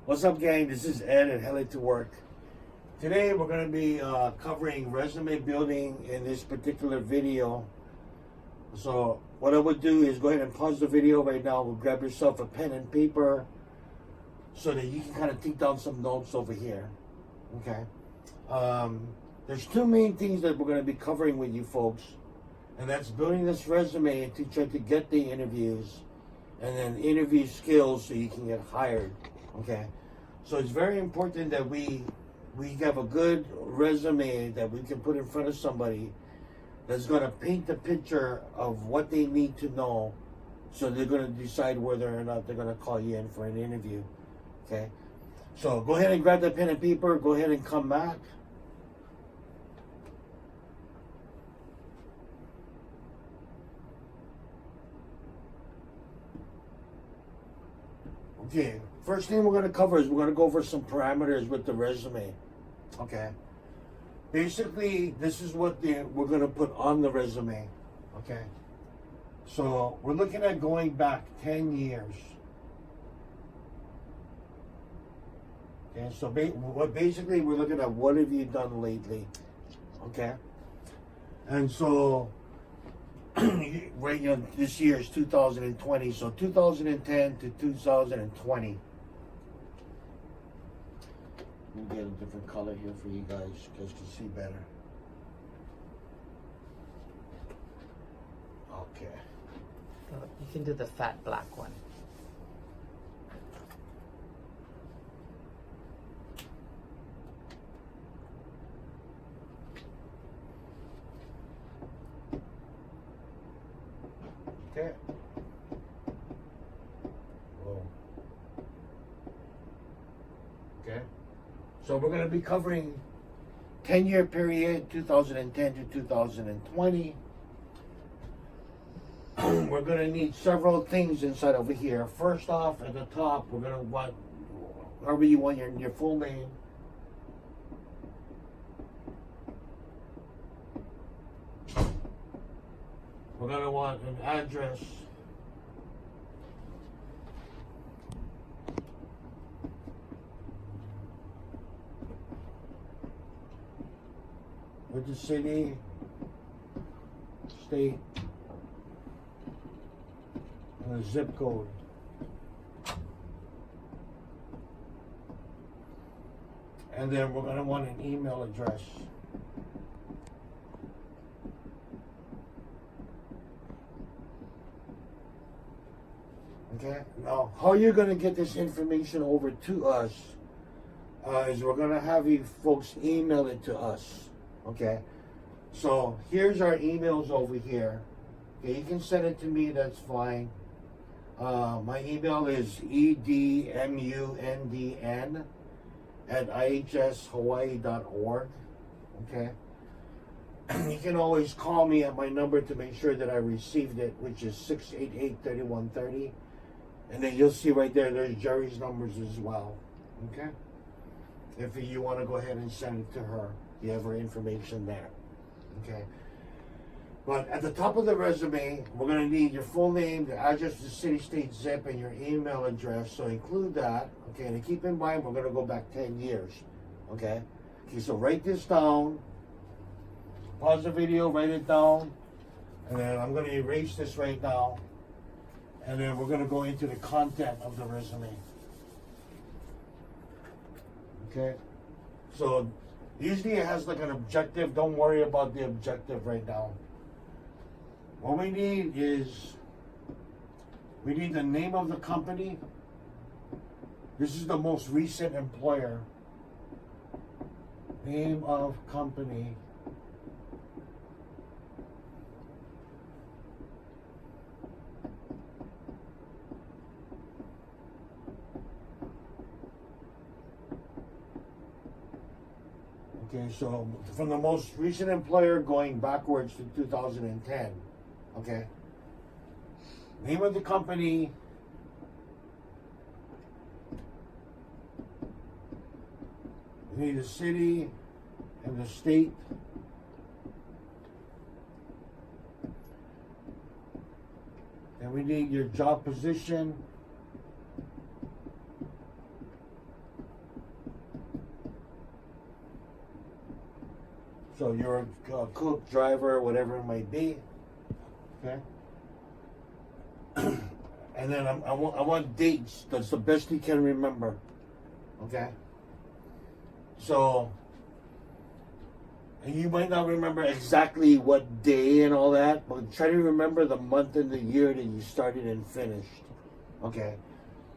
What's up, gang? This is Ed at Headed to Work. Today we're going to be covering resume building in this particular video. So what I would do is go ahead and pause the video right now. We'll grab yourself a pen and paper so that you can kind of take down some notes over here. Okay. There's two main things that we're going to be covering with you folks, and that's building this resume to try to get the interviews, and then interview skills so you can get hired. Okay, so it's very important that we have a good resume that we can put in front of somebody that's going to paint the picture of what they need to know, so they're going to decide whether or not they're going to call you in for an interview. Okay, so go ahead and grab the pen and paper. Go ahead and come back. Okay, first thing we're going to cover is we're going to go over some parameters with the resume. Okay, basically this is what we're going to put on the resume. Okay, so we're looking at going back 10 years. Okay, so basically we're looking at what have you done lately. Okay, and so right, this year is 2020, so 2010 to 2020. Let me get a different color here for you guys to see better. Okay. You can do the fat black one. Okay. Whoa. Okay. So we're going to be covering 10-year period, 2010 to 2020. We're going to need several things inside over here. First off, at the top, we're going to want, however you want your full name. We're going to want an address. With the city, state, and a zip code. And then we're going to want an email address. Okay, now how you're going to get this information over to us is we're going to have you folks email it to us. Okay, so here's our emails over here. Okay, you can send it to me, that's fine. My email is edmundn@ihshawaii.org. Okay, you can always call me at my number to make sure that I received it, which is 688-3130. And then you'll see right there's Jerry's numbers as well. Okay, if you want to go ahead and send it to her, you have her information there. Okay, but at the top of the resume, we're going to need your full name, the address, the city, state, zip, and your email address. So include that. Okay, and keep in mind we're going to go back 10 years. Okay, so write this down. Pause the video, write it down, and then I'm going to erase this right now. And then we're going to go into the content of the resume. Okay, so usually it has like an objective. Don't worry about the objective right now. What we need is, we need the name of the company. This is the most recent employer. Name of company. Okay, so from the most recent employer going backwards to 2010. Okay. Name of the company. We need the city and the state. And we need your job position. So you're a cook, driver, whatever it might be. Okay. And then I want dates. That's the best you can remember. Okay. So, and you might not remember exactly what day and all that, but try to remember the month and the year that you started and finished. Okay.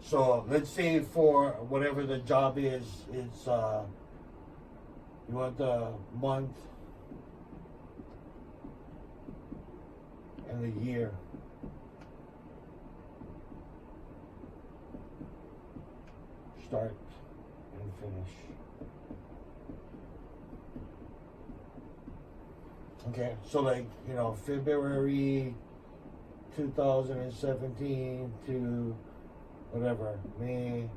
So let's say for whatever the job is, it's you want the month and the year. Start and finish. Okay, so like, you know, February 2017 to whatever, May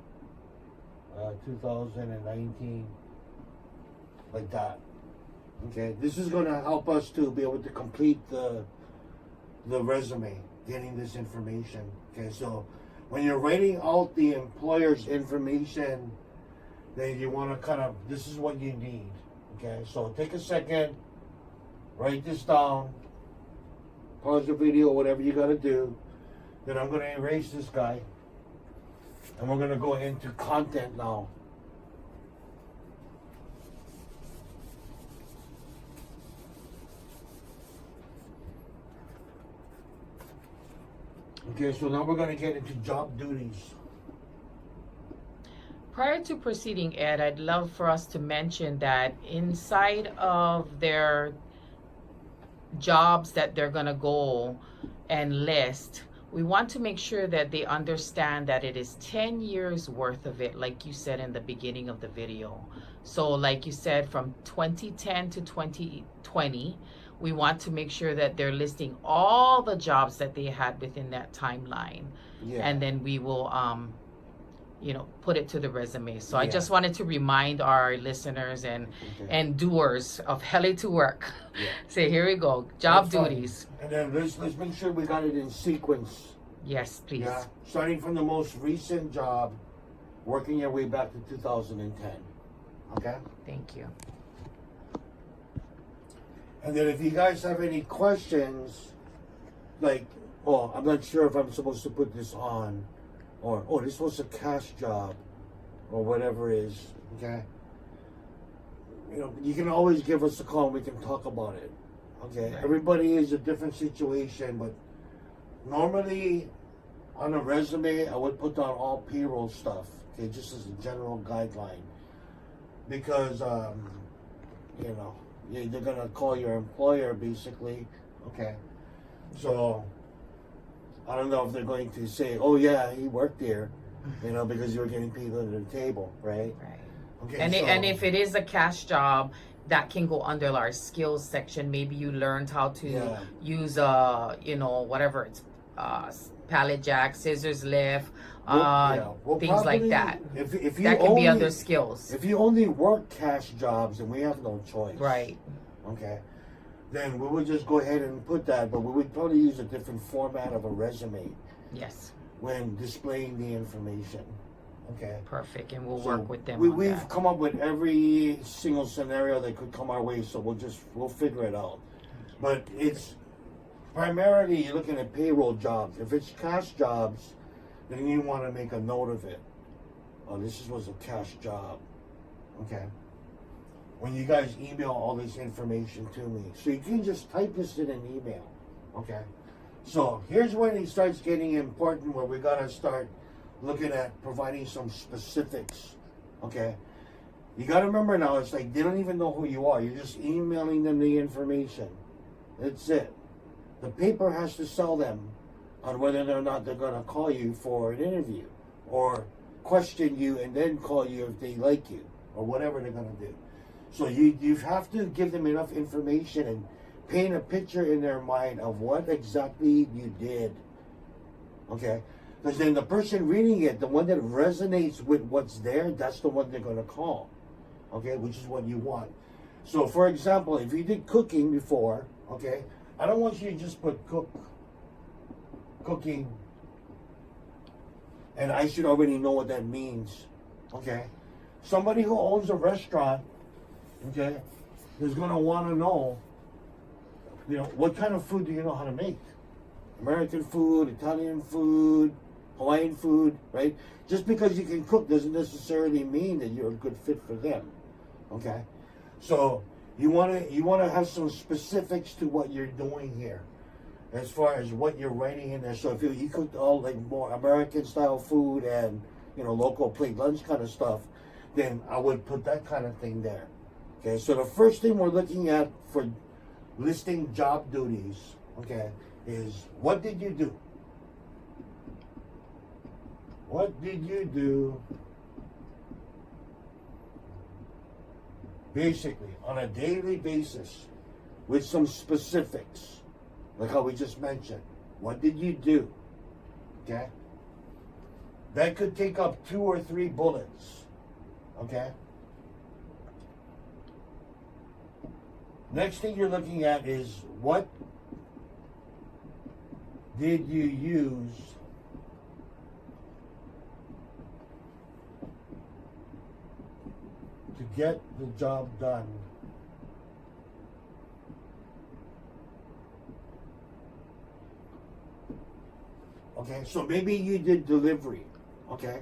2019, like that. Okay, this is going to help us to be able to complete the resume, getting this information. Okay, so when you're writing out the employer's information, then you want to kind of, this is what you need. Okay, so take a second, write this down, pause the video, whatever you got to do. Then I'm going to erase this guy, and we're going to go into content now. Okay, so now we're going to get into job duties. Prior to proceeding, Ed, I'd love for us to mention that inside of their jobs that they're going to go and list, we want to make sure that they understand that it is 10 years worth of it, like you said in the beginning of the video. So like you said, from 2010 to 2020, we want to make sure that they're listing all the jobs that they had within that timeline. Yeah. And then we will you know, put it to the resume. So I Yeah. just wanted to remind our listeners and doers of Heli to Work. Yeah. Say, here we go, job That's fine. duties. And then let's make sure we got it in sequence. Yes, please. Yeah. Starting from the most recent job, working your way back to 2010. Okay? Thank you. And then if you guys have any questions, like, oh, I'm not sure if I'm supposed to put this on, or, oh, this was a cash job, or whatever it is, okay? You know, you can always give us a call and we can talk about it, okay? Right. Everybody is a different situation, but normally on a resume, I would put down all payroll stuff, okay, just as a general guideline. Because, you know, they're gonna call your employer basically, okay? So, I don't know if they're going to say, oh yeah, he worked there, you know, because you were getting paid under the table, right? Right. Okay, And, so, and if it is a cash job, that can go under our skills section. Maybe you learned how to use you know, whatever it's pallet jack, scissors lift, things like that. If you that can only, be under skills. If you only work cash jobs, then we have no choice. Right. Okay. Then we would just go ahead and put that, but we would probably use a different format of a resume Yes. when displaying the information. Okay. Perfect. And we'll So work with them. we've that. come up with every single scenario that could come our way, so we'll figure it out. But it's primarily you're looking at payroll jobs. If it's cash jobs, then you want to make a note of it. Oh, this was a cash job. Okay. When you guys email all this information to me, so you can just type this in an email. Okay. So here's when it starts getting important, where we gotta start looking at providing some specifics. Okay. You gotta remember now, it's like they don't even know who you are. You're just emailing them the information. That's it. The paper has to sell them on whether or not they're gonna call you for an interview, or question you and then call you if they like you, or whatever they're gonna do. So you have to give them enough information and paint a picture in their mind of what exactly you did. Okay? Because then the person reading it, the one that resonates with what's there, that's the one they're going to call. Okay? Which is what you want. So, for example, if you did cooking before, okay, I don't want you to just put cooking, and I should already know what that means. Okay? Somebody who owns a restaurant, okay, is going to want to know, what kind of food do you know how to make? American food, Italian food, Hawaiian food, right? Just because you can cook doesn't necessarily mean that you're a good fit for them. Okay? So you wanna have some specifics to what you're doing here, as far as what you're writing in there. So if you cooked all like more American style food and local plate lunch kind of stuff, then I would put that kind of thing there. Okay, so the first thing we're looking at for listing job duties, okay, is what did you do? What did you do basically on a daily basis with some specifics, like how we just mentioned? What did you do? Okay? That could take up 2 or 3 bullets. Okay? Next thing you're looking at is what did you use to get the job done? Okay, so maybe you did delivery. Okay,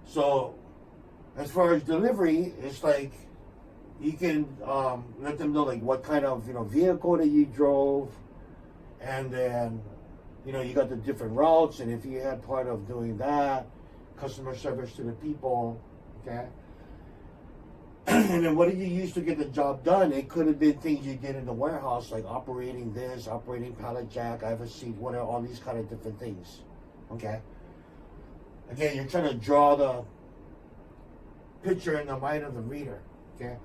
so as far as delivery, it's like you can let them know like what kind of vehicle that you drove, and then you got the different routes, and if you had part of doing that, customer service to the people. Okay. And then what did you use to get the job done? It could have been things you did in the warehouse, like operating this, operating pallet jack, I have a seat, whatever, all these kind of different things. Okay? Again, you're trying to draw the picture in the mind of the reader. Okay?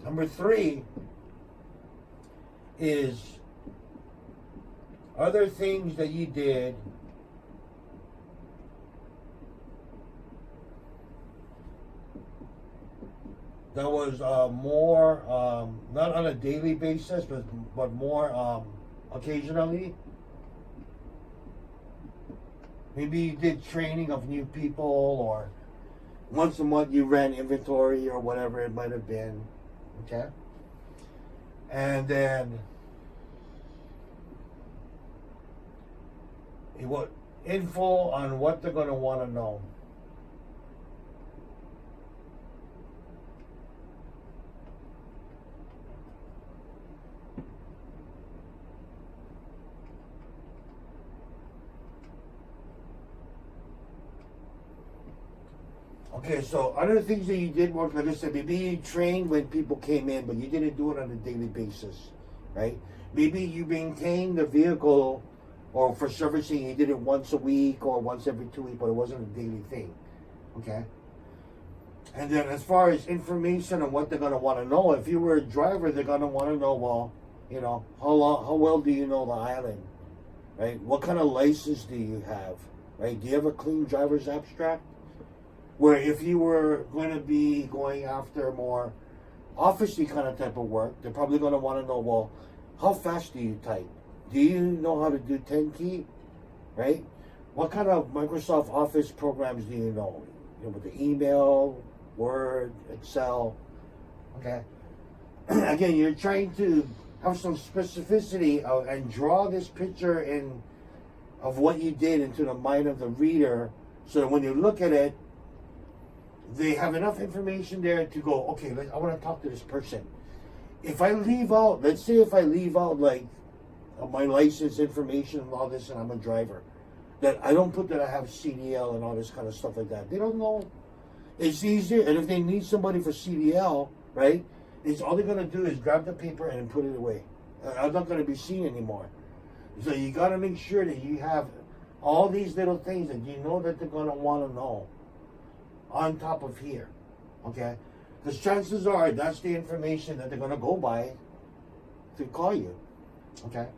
Number 3 is other things that you did that was more, not on a daily basis, but more occasionally. Maybe you did training of new people, or once a month you ran inventory, or whatever it might have been. Okay? And then what info on what they're going to want to know. Okay, so other things that you did work, like I said, maybe you trained when people came in, but you didn't do it on a daily basis, right? Maybe you maintained the vehicle, or for servicing, you did it once a week or once every 2 weeks, but it wasn't a daily thing, okay? And then as far as information on what they're going to want to know, if you were a driver, they're going to want to know, well, how well do you know the island, right? What kind of license do you have, right? Do you have a clean driver's abstract? Where if you were going to be going after more office-y kind of type of work, they're probably going to want to know, well, how fast do you type? Do you know how to do 10 key, right? What kind of Microsoft Office programs do you know? With the email, Word, Excel, okay? Again, you're trying to have some specificity and draw this picture of what you did into the mind of the reader, so that when you look at it, they have enough information there to go, okay, I want to talk to this person. If I leave out, let's say if I leave out like my license information and all this, and I'm a driver, that I don't put that I have CDL and all this kind of stuff like that. They don't know. It's easier, and if they need somebody for CDL, right, it's all they're going to do is grab the paper and put it away. I'm not going to be seen anymore. So you got to make sure that you have all these little things that you know that they're going to want to know on top of here, okay? Because chances are that's the information that they're going to go by to call you, okay?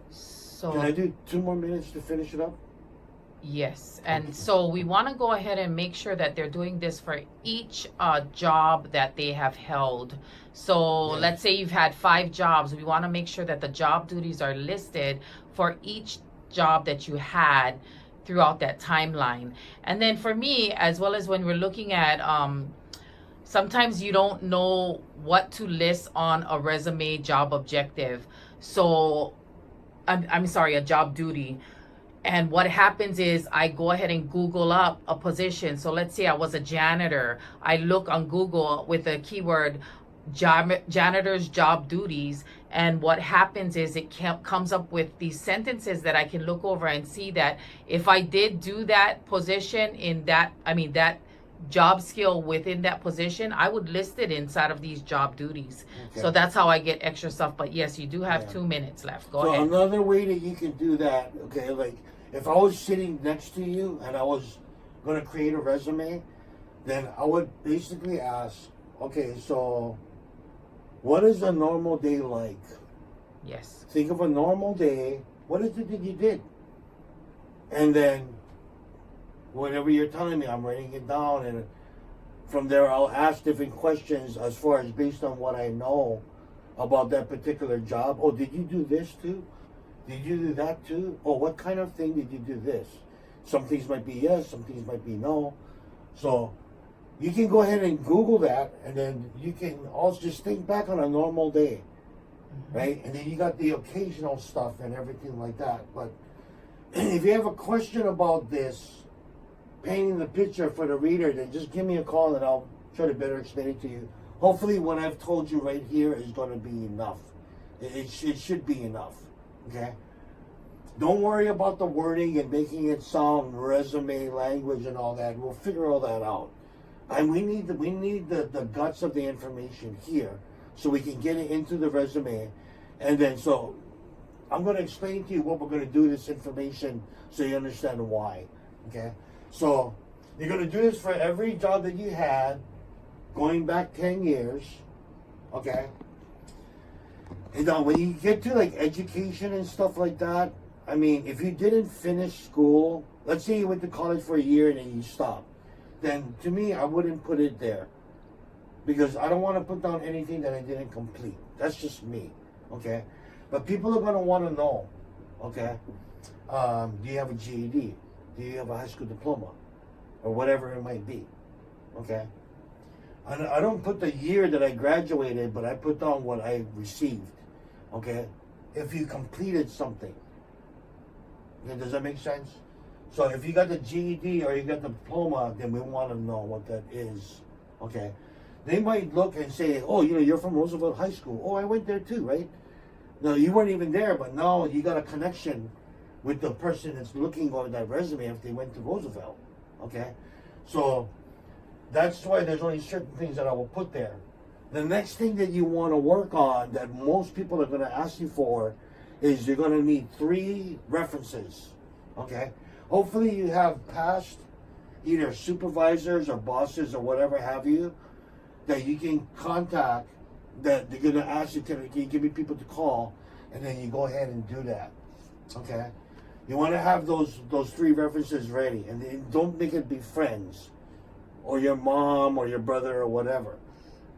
So can I do 2 more minutes to finish it up? Yes, and so we want to go ahead and make sure that they're doing this for each job that they have held. So Yes. let's say you've had 5 jobs. We want to make sure that the job duties are listed for each job that you had throughout that timeline. And then for me, as well as when we're looking at sometimes you don't know what to list on a resume job objective. So, I'm sorry, a job duty. And what happens is I go ahead and Google up a position. So let's say I was a janitor. I look on Google with the keyword janitor's job duties. And what happens is it comes up with these sentences that I can look over and see that if I did do that position in that, that job skill within that position, I would list it inside of these job duties. Okay. So that's how I get extra stuff. But yes, you do have 2 minutes left. Go ahead. So another way that you can do that, okay, like if I was sitting next to you and I was going to create a resume, then I would basically ask, okay, so what is a normal day like? Yes. Think of a normal day. What is it that you did? And then whatever you're telling me, I'm writing it down, and from there I'll ask different questions as far as based on what I know about that particular job. Oh, did you do this too? Did you do that too? Oh, what kind of thing did you do this? Some things might be yes, some things might be no. So you can go ahead and Google that, and then you can also just think back on a normal day, right? And then you got the occasional stuff and everything like that. But if you have a question about this, painting the picture for the reader, then just give me a call and I'll try to better explain it to you. Hopefully what I've told you right here is going to be enough. It should be enough, okay? Don't worry about the wording and making it sound resume language and all that. We'll figure all that out. And we need the guts of the information here so we can get it into the resume. And then so I'm going to explain to you what we're going to do with this information so you understand why, okay? So you're going to do this for every job that you had going back 10 years, okay? And when you get to like education and stuff like that, I mean, if you didn't finish school, let's say you went to college for a year and then you stopped, then to me, I wouldn't put it there because I don't want to put down anything that I didn't complete. That's just me, okay? But people are going to want to know, okay? Do you have a GED? Do you have a high school diploma? Or whatever it might be, okay? I don't put the year that I graduated, but I put down what I received, okay? If you completed something. Okay, does that make sense? So if you got the GED or you got the diploma, then we want to know what that is, okay? They might look and say, oh, you're from Roosevelt High School. Oh, I went there too, right? No, you weren't even there, but now you got a connection with the person that's looking on that resume if they went to Roosevelt, okay? So that's why there's only certain things that I will put there. The next thing that you want to work on that most people are going to ask you for is you're going to need 3 references, okay? Hopefully you have past either supervisors or bosses or whatever have you that you can contact that they're going to ask you, can you give me people to call, and then you go ahead and do that, okay? You want to have those 3 references ready, and then don't make it be friends or your mom or your brother or whatever.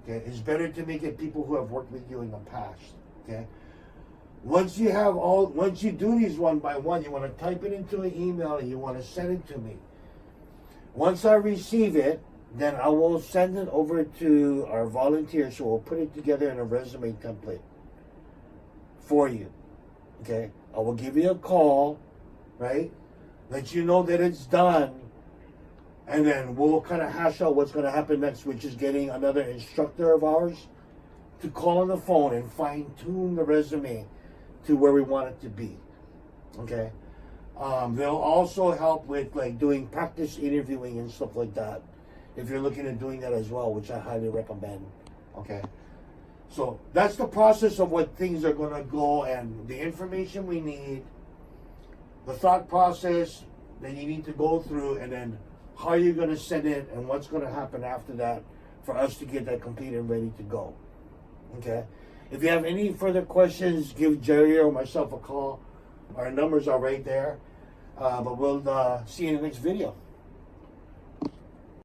Okay, it's better to make it people who have worked with you in the past. Okay, once you do these one by one, you want to type it into an email and you want to send it to me. Once I receive it, then I will send it over to our volunteers, so we'll put it together in a resume template for you. Okay, I will give you a call, right? Let you know that it's done, and then we'll kind of hash out what's going to happen next, which is getting another instructor of ours to call on the phone and fine-tune the resume to where we want it to be. Okay, they'll also help with like doing practice interviewing and stuff like that if you're looking at doing that as well, which I highly recommend. Okay, so that's the process of what things are going to go, and the information we need, the thought process that you need to go through, and then how you're going to send it and what's going to happen after that for us to get that completed and ready to go. Okay, if you have any further questions, give Jerry or myself a call. Our numbers are right there, but we'll see you in the next video.